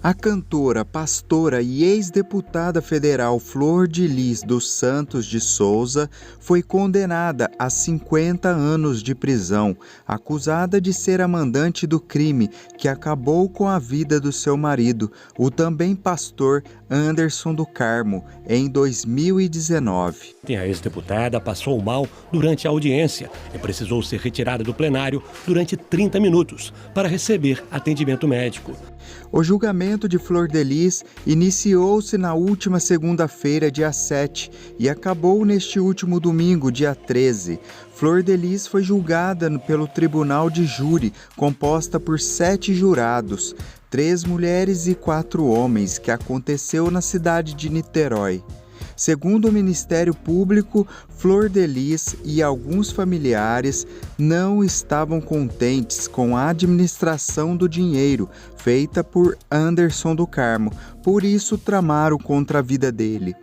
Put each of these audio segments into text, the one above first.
A cantora, pastora e ex-deputada federal Flor de Lis dos Santos de Souza foi condenada a 50 anos de prisão, acusada de ser a mandante do crime que acabou com a vida do seu marido, o também pastor Anderson do Carmo, em 2019. A ex-deputada passou mal durante a audiência e precisou ser retirada do plenário durante 30 minutos para receber atendimento médico. O julgamento de Flor de Lis iniciou-se na última segunda-feira, dia 7, e acabou neste último domingo, dia 13. Flor de Lis foi julgada pelo Tribunal de Júri, composta por 7 jurados, 3 mulheres e 4 homens, que aconteceu na cidade de Niterói. Segundo o Ministério Público, Flor de Lis e alguns familiares não estavam contentes com a administração do dinheiro feita por Anderson do Carmo, por isso tramaram contra a vida dele.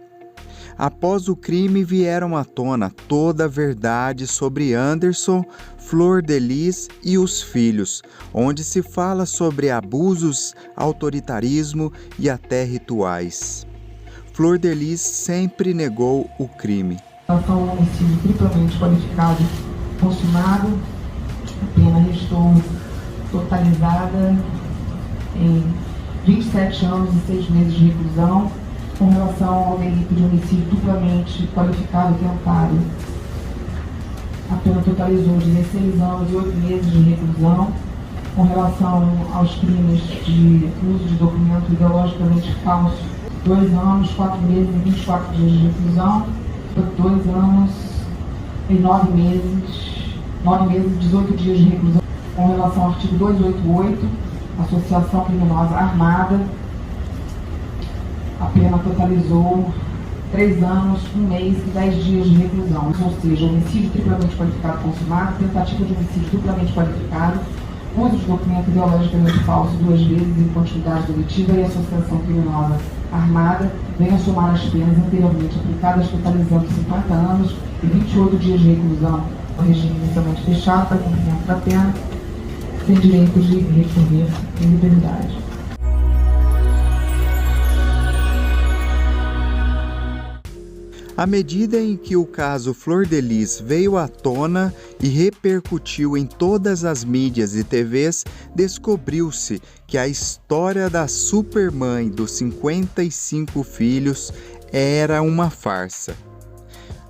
Após o crime, vieram à tona toda a verdade sobre Anderson, Flor de Lis e os filhos, onde se fala sobre abusos, autoritarismo e até rituais. Flor de Lis sempre negou o crime. Foi um homicídio triplamente qualificado, consumado, a pena restou totalizada em 27 anos e 6 meses de reclusão. Com relação ao delito de homicídio duplamente qualificado e tentado, a pena totalizou 16 anos e 8 meses de reclusão. Com relação aos crimes de uso de documento ideologicamente falso, 2 anos, 4 meses e 24 dias de reclusão, 2 anos e 9 meses e 18 dias de reclusão. Com relação ao artigo 288, associação criminosa armada, a pena totalizou 3 anos, 1 mês e 10 dias de reclusão. Ou seja, homicídio triplamente qualificado consumado, tentativa de homicídio duplamente qualificado, uso de documento ideologicamente falso 2 vezes em quantidade delitiva e associação criminosa armada, vem a somar as penas anteriormente aplicadas, totalizando 50 anos e 28 dias de reclusão no regime inicialmente fechado para cumprimento da pena, sem direito de recorrer em liberdade. À medida em que o caso Flor de Lis veio à tona e repercutiu em todas as mídias e TVs, descobriu-se que a história da supermãe dos 55 filhos era uma farsa.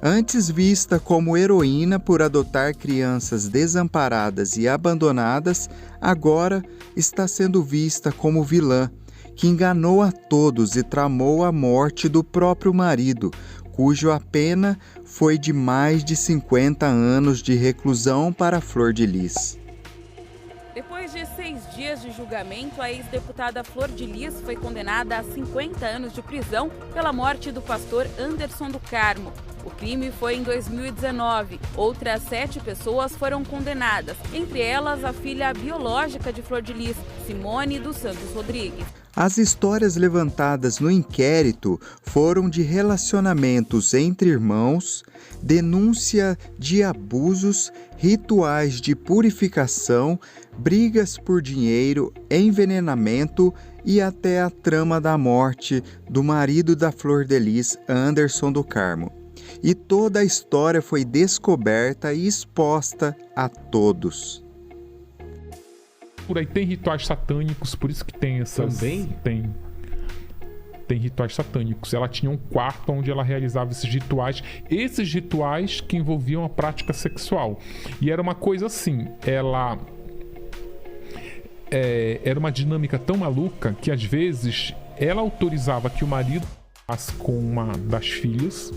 Antes vista como heroína por adotar crianças desamparadas e abandonadas, agora está sendo vista como vilã, que enganou a todos e tramou a morte do próprio marido, cuja pena foi de mais de 50 anos de reclusão para Flor de Lis. Depois de 6 dias de julgamento, a ex-deputada Flor de Lis foi condenada a 50 anos de prisão pela morte do pastor Anderson do Carmo. O crime foi em 2019. Outras 7 pessoas foram condenadas, entre elas a filha biológica de Flor de Lis, Simone dos Santos Rodrigues. As histórias levantadas no inquérito foram de relacionamentos entre irmãos, denúncia de abusos, rituais de purificação, brigas por dinheiro, envenenamento e até a trama da morte do marido da Flor de Lis, Anderson do Carmo. E toda a história foi descoberta e exposta a todos. Por aí tem rituais satânicos, por isso que tem essas... Também? Tem rituais satânicos. Ela tinha um quarto onde ela realizava esses rituais que envolviam a prática sexual. E era uma coisa assim, ela... era uma dinâmica tão maluca que às vezes ela autorizava que o marido ficasse com uma das filhas,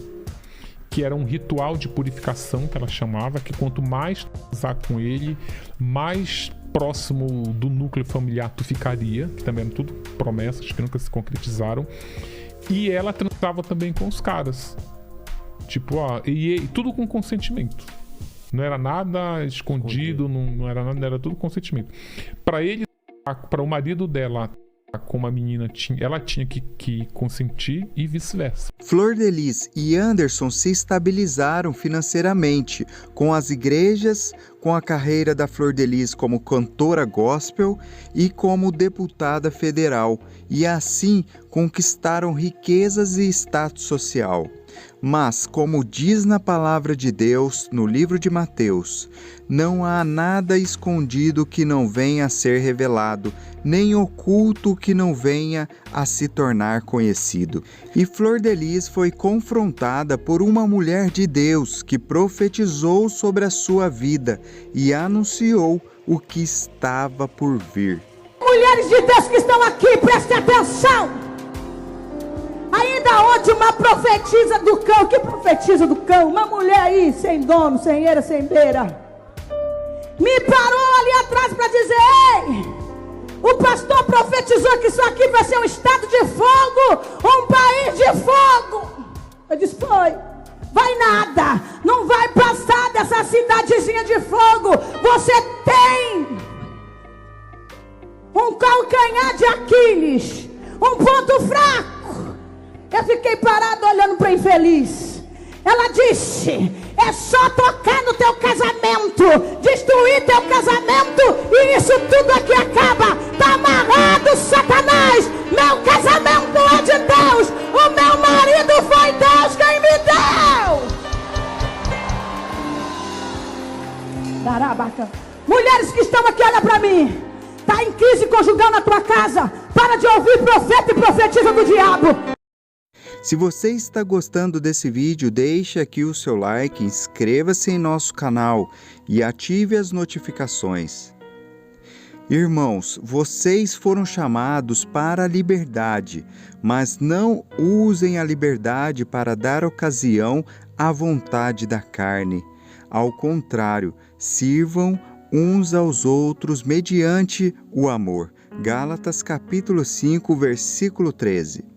que era um ritual de purificação que ela chamava, que quanto mais usar com ele, mais próximo do núcleo familiar tu ficaria, que também eram tudo promessas que nunca se concretizaram. E ela transava também com os caras, tipo, e tudo com consentimento. Não era nada escondido, não era nada, era tudo consentimento. Para o marido dela como a menina ela tinha que consentir e vice-versa. Flor de Lis e Anderson se estabilizaram financeiramente com as igrejas, com a carreira da Flor de Lis como cantora gospel e como deputada federal, e assim conquistaram riquezas e status social. Mas, como diz na palavra de Deus, no livro de Mateus, não há nada escondido que não venha a ser revelado, nem oculto que não venha a se tornar conhecido. E Flor de Lis foi confrontada por uma mulher de Deus que profetizou sobre a sua vida e anunciou o que estava por vir. Mulheres de Deus que estão aqui, prestem atenção! Ainda ontem uma profetisa do cão, que profetiza do cão? Uma mulher aí, sem dono, sem eira, sem beira, me parou ali atrás para dizer: ei, o pastor profetizou que isso aqui vai ser um estado de fogo, um país de fogo. Eu disse: foi. Vai nada, não vai passar dessa cidadezinha de fogo. Você tem um calcanhar de Aquiles, um ponto fraco. Eu fiquei parado olhando para a infeliz. Ela disse: é só tocar no teu casamento, destruir teu casamento, e isso tudo aqui acaba. Tá amarrado, Satanás. Meu casamento é de Deus. O meu marido foi Deus quem me deu. Caraca. Mulheres que estão aqui, olha para mim. Tá em crise conjugal na tua casa. Para de ouvir profeta e profetisa do diabo. Se você está gostando desse vídeo, deixe aqui o seu like, inscreva-se em nosso canal e ative as notificações. Irmãos, vocês foram chamados para a liberdade, mas não usem a liberdade para dar ocasião à vontade da carne. Ao contrário, sirvam uns aos outros mediante o amor. Gálatas capítulo 5, versículo 13.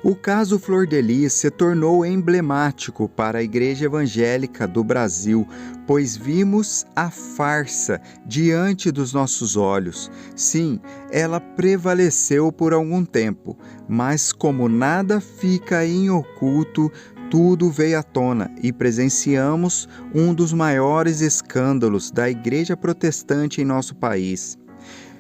O caso Flor de Lis se tornou emblemático para a Igreja Evangélica do Brasil, pois vimos a farsa diante dos nossos olhos. Sim, ela prevaleceu por algum tempo, mas como nada fica em oculto, tudo veio à tona e presenciamos um dos maiores escândalos da Igreja Protestante em nosso país.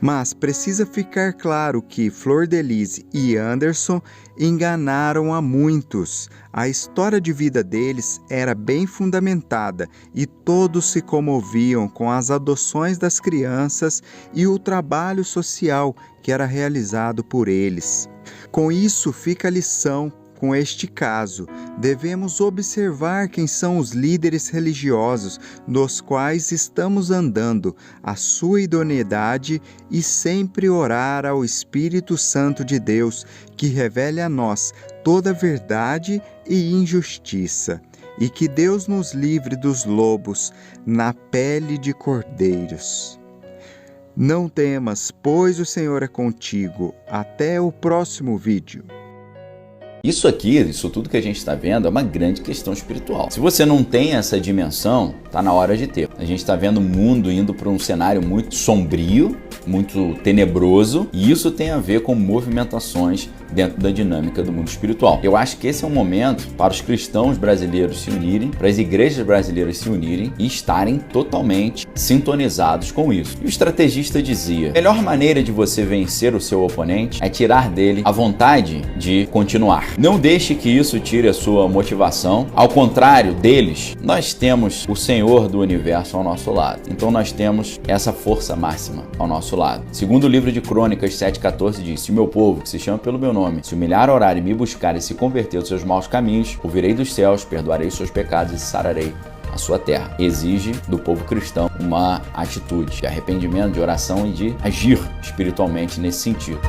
Mas precisa ficar claro que Flor de Lis e Anderson enganaram a muitos. A história de vida deles era bem fundamentada e todos se comoviam com as adoções das crianças e o trabalho social que era realizado por eles. Com isso fica a lição. Com este caso, devemos observar quem são os líderes religiosos nos quais estamos andando, a sua idoneidade e sempre orar ao Espírito Santo de Deus, que revele a nós toda verdade e injustiça, e que Deus nos livre dos lobos na pele de cordeiros. Não temas, pois o Senhor é contigo. Até o próximo vídeo. Isso tudo que a gente está vendo é uma grande questão espiritual. Se você não tem essa dimensão, tá na hora de ter. A gente está vendo o mundo indo para um cenário muito sombrio, muito tenebroso, e isso tem a ver com movimentações dentro da dinâmica do mundo espiritual. Eu acho que esse é um momento para os cristãos brasileiros se unirem, para as igrejas brasileiras se unirem e estarem totalmente sintonizados com isso. E o estrategista dizia: a melhor maneira de você vencer o seu oponente é tirar dele a vontade de continuar. Não deixe que isso tire a sua motivação. Ao contrário deles, nós temos o Senhor do universo ao nosso lado. Então nós temos essa força máxima ao nosso lado. Segundo o livro de Crônicas 7,14 diz: se o meu povo, que se chama pelo meu nome, se humilhar, orar e me buscar e se converter dos seus maus caminhos, ouvirei dos céus, perdoarei os seus pecados e sararei a sua terra. Exige do povo cristão uma atitude de arrependimento, de oração e de agir espiritualmente nesse sentido.